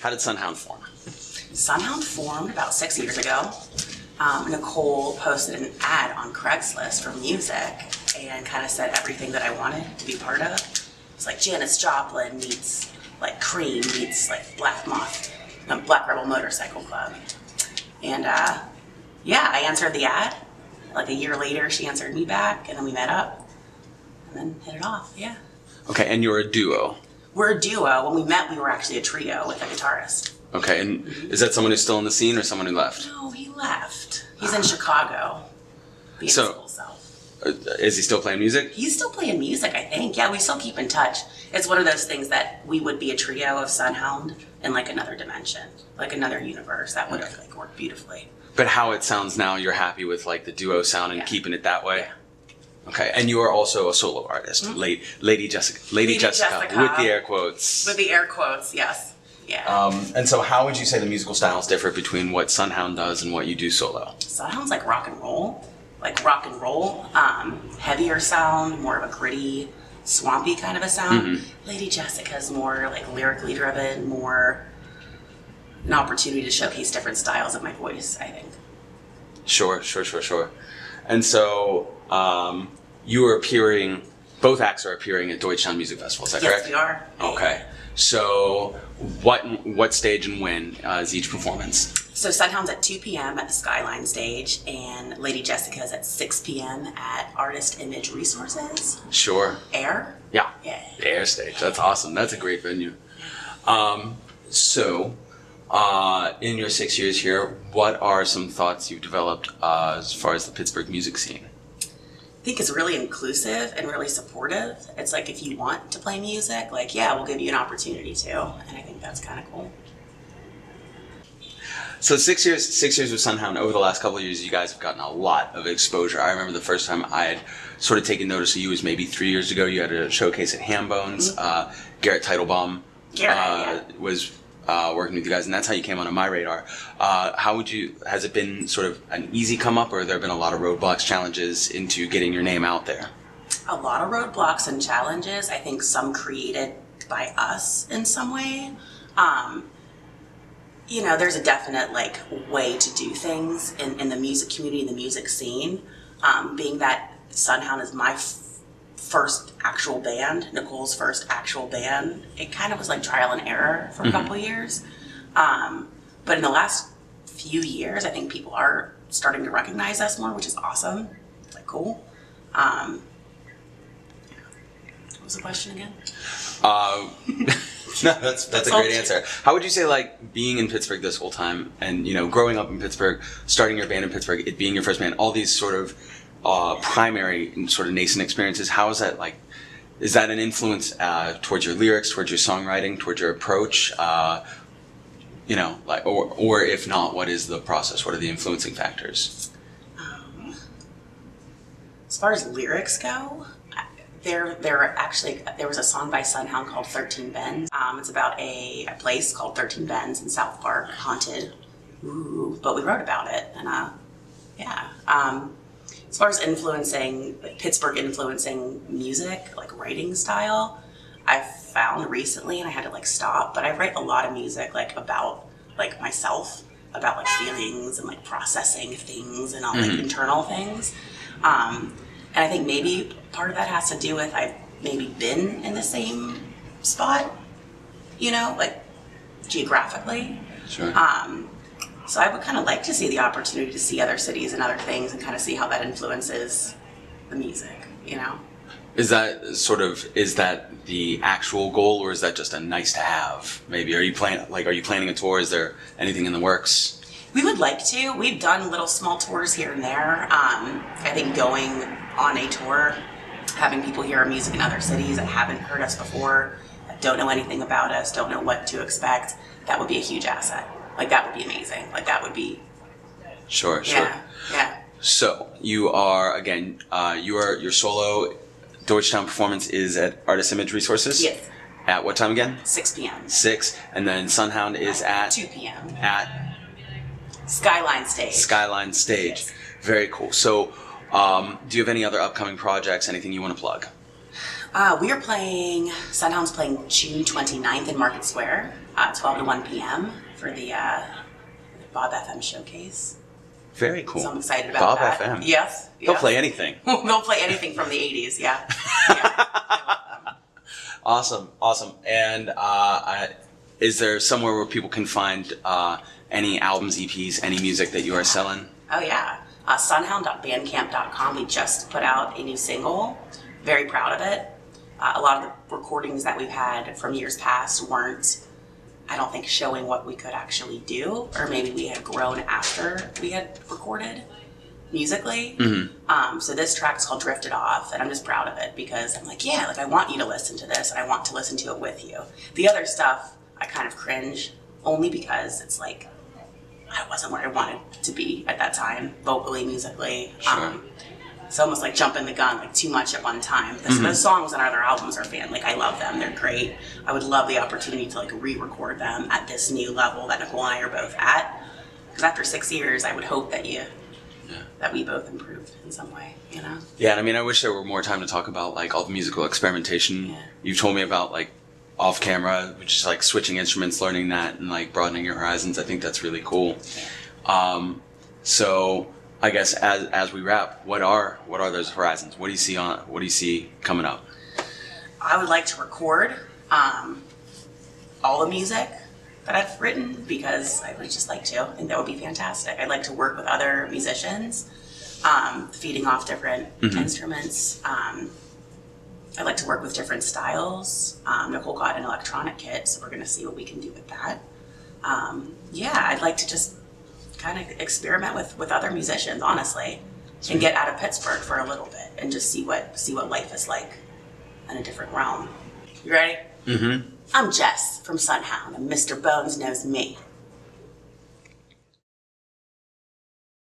How did Sunhound form? Sunhound formed about 6 years ago. Nicole posted an ad on Craigslist for music and kind of said everything that I wanted to be part of. It's like Janis Joplin meets like Cream meets like Black Rebel Motorcycle Club. And yeah, I answered the ad. Like a year later, she answered me back, and then we met up, and then hit it off. Yeah. Okay, and you're a duo. We're a duo. When we met, we were actually a trio with a guitarist. Okay, and is that someone who's still in the scene or someone who left? No, he left. He's in Chicago. Being his full self. Is he still playing music? He's still playing music, I think. Yeah, we still keep in touch. It's one of those things that we would be a trio of Sunhound in like another dimension, like another universe. That would like work beautifully. But how it sounds now, you're happy with like the duo sound and keeping it that way? Yeah. Okay, and you are also a solo artist, Lady Jessica, with the air quotes. With the air quotes, yes. Yeah. And so how would you say the musical styles differ between what Sunhound does and what you do solo? Sunhound's like rock and roll. Heavier sound, more of a gritty, swampy kind of a sound. Lady Jessica's more like lyrically driven, more an opportunity to showcase different styles of my voice, I think. Sure. And so you are appearing, both acts are appearing at Deutschtown Music Festival, is that correct? Yes, we are. Okay. So what stage and when is each performance? So Sunhound's at 2 p.m. at the Skyline stage, and Lady Jessica's at 6 p.m. at Artist Image Resources. Sure. Air? Yeah. Yeah. The Air stage. That's awesome. That's a great venue. So in your 6 years here, what are some thoughts you've developed as far as the Pittsburgh music scene? I think it's really inclusive and really supportive. It's like if you want to play music, like, yeah, we'll give you an opportunity to. And I think that's kind of cool. So 6 years with Sunhound. Over the last couple of years, you guys have gotten a lot of exposure. I remember the first time I had sort of taken notice of you was maybe 3 years ago. You had a showcase at Hambones. Garrett Teitelbaum was working with you guys, and that's how you came onto my radar. Has it been sort of an easy come up, or have there been a lot of roadblocks, challenges into getting your name out there? A lot of roadblocks and challenges. I think some created by us in some way. There's a definite like way to do things in the music community, in the music scene. Being that Sunhound is my first actual band, Nicole's first actual band, it kind of was like trial and error for a couple of years. But in the last few years, I think people are starting to recognize us more, which is awesome. Like, cool. What was the question again? No, that's a great answer. How would you say, like, being in Pittsburgh this whole time and, growing up in Pittsburgh, starting your band in Pittsburgh, it being your first band, all these sort of primary and sort of nascent experiences, how is that, like, is that an influence towards your lyrics, towards your songwriting, towards your approach? Or if not, what is the process? What are the influencing factors? As far as lyrics go, there was a song by Sunhound called 13 Bends. It's about a place called 13 Bends in South Park, haunted. Ooh, but we wrote about it, and as far as Pittsburgh influencing music, like writing style, I've found recently, and I had to like stop, but I write a lot of music like about like myself, about like feelings and like processing things and all like internal things. And I think maybe part of that has to do with I've maybe been in the same spot, like geographically. Sure. So I would kind of like to see the opportunity to see other cities and other things and kind of see how that influences the music, Is that the actual goal, or is that just a nice to have? Maybe are you planning a tour? Is there anything in the works? We would like to. We've done little small tours here and there. I think going on a tour, having people hear our music in other cities that haven't heard us before, that don't know anything about us, don't know what to expect, that would be a huge asset. Like, that would be amazing. Like, that would be... Sure. Yeah. So, you are, again, your solo Deutschtown performance is at Artist Image Resources? Yes. At what time again? 6 p.m. 6, and then Sunhound is at? 2 p.m. At? Skyline Stage. Skyline Stage. Yes. Very cool. So, do you have any other upcoming projects, anything you want to plug? Sunhound's playing June 29th in Market Square. 12 to 1 p.m. for the Bob FM showcase. Very cool. So I'm excited about that. Bob FM. Yes. They'll play anything. They'll play anything from the 80s, yeah. Yeah. Awesome. And is there somewhere where people can find any albums, EPs, any music that you are selling? Oh, yeah. Sunhound.bandcamp.com. We just put out a new single. Very proud of it. A lot of the recordings that we've had from years past weren't, I don't think, showing what we could actually do, or maybe we had grown after we had recorded musically. Mm-hmm. So this track's called Drifted Off, and I'm just proud of it because I'm like, yeah, like I want you to listen to this, and I want to listen to it with you. The other stuff, I kind of cringe, only because it's like, I wasn't where I wanted to be at that time, vocally, musically. Sure. It's almost like jumping the gun, like too much at one time. Those songs on other albums are like, I love them, they're great. I would love the opportunity to like re-record them at this new level that Nicole and I are both at. Because after 6 years, I would hope that that we both improved in some way, you know? Yeah, and I mean, I wish there were more time to talk about like all the musical experimentation. You've told me about like off camera, which is like switching instruments, learning that, and like broadening your horizons. I think that's really cool. So I guess as we wrap, what are those horizons? What do you see coming up? I would like to record all the music that I've written because I would just like to. I think that would be fantastic. I'd like to work with other musicians, feeding off different instruments. I'd like to work with different styles. Nicole got an electronic kit, so we're going to see what we can do with that. I'd like to just kind of experiment with other musicians, honestly, and get out of Pittsburgh for a little bit and just see what life is like in a different realm. You ready? Mm-hmm. I'm Jess from Sunhound, and Mr. Bones knows me.